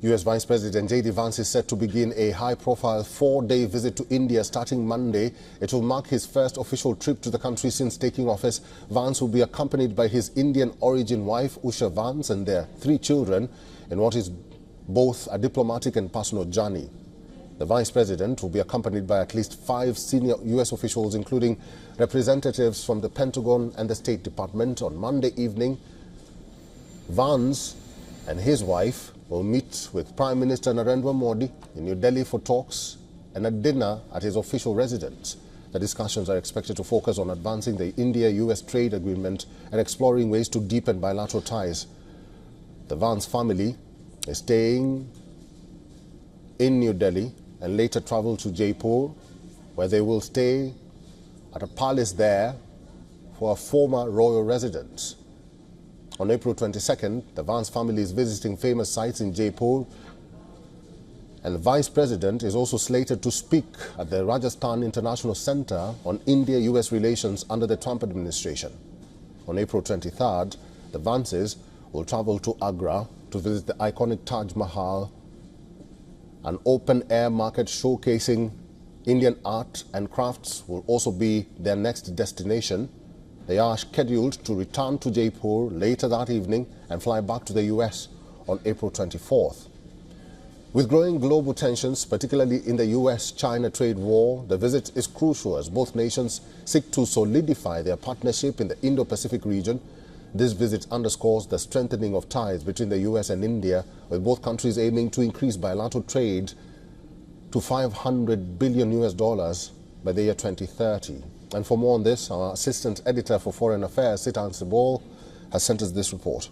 U.S. Vice President J.D. Vance is set to begin a high-profile 4-day visit to India starting Monday. It will mark his first official trip to the country since taking office. Vance will be accompanied by his Indian-origin wife, Usha Vance, and their 3 children in what is both a diplomatic and personal journey. The Vice President will be accompanied by at least 5 senior U.S. officials, including representatives from the Pentagon and the State Department. On Monday evening, Vance and his wife will meet with Prime Minister Narendra Modi in New Delhi for talks and a dinner at his official residence. The discussions are expected to focus on advancing the India-US trade agreement and exploring ways to deepen bilateral ties. The Vance family is staying in New Delhi and later travel to Jaipur, where they will stay at a palace there for a former royal residence. On April 22nd, the Vance family is visiting famous sites in Jaipur, and the Vice President is also slated to speak at the Rajasthan International Center on India-US relations under the Trump administration. On April 23rd, the Vances will travel to Agra to visit the iconic Taj Mahal. An open-air market showcasing Indian art and crafts will also be their next destination. They are scheduled to return to Jaipur later that evening and fly back to the US on April 24th. With growing global tensions, particularly in the US-China trade war, the visit is crucial as both nations seek to solidify their partnership in the Indo-Pacific region. This visit underscores the strengthening of ties between the US and India, with both countries aiming to increase bilateral trade to $500 billion by the year 2030. And for more on this, our Assistant Editor for Foreign Affairs, Sitan Sibol, has sent us this report.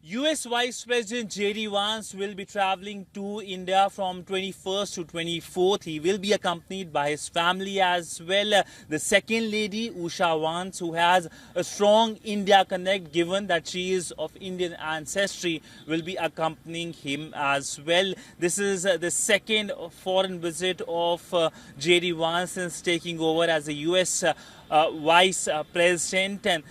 US Vice President J.D. Vance will be traveling to India from 21st to 24th. He will be accompanied by his family as well. The Second Lady, Usha Vance, who has a strong India connect given that she is of Indian ancestry, will be accompanying him as well. This is the second foreign visit of J.D. Vance since taking over as the US Vice President, and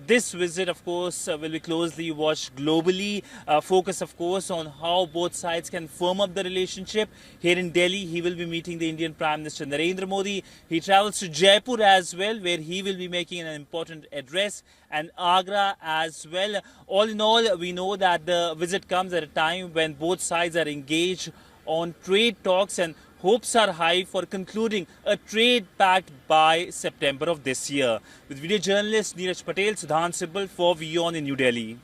this visit of course will be closely watched globally. Focus of course on how both sides can firm up the relationship. Here in Delhi, he will be meeting the Indian Prime Minister Narendra Modi. He travels to Jaipur as well, where he will be making an important address, and Agra as well. All in all, we know that the visit comes at a time when both sides are engaged on trade talks, and hopes are high for concluding a trade pact by September of this year. With video journalist Neeraj Patel, Sudhan Sibal for WION in New Delhi.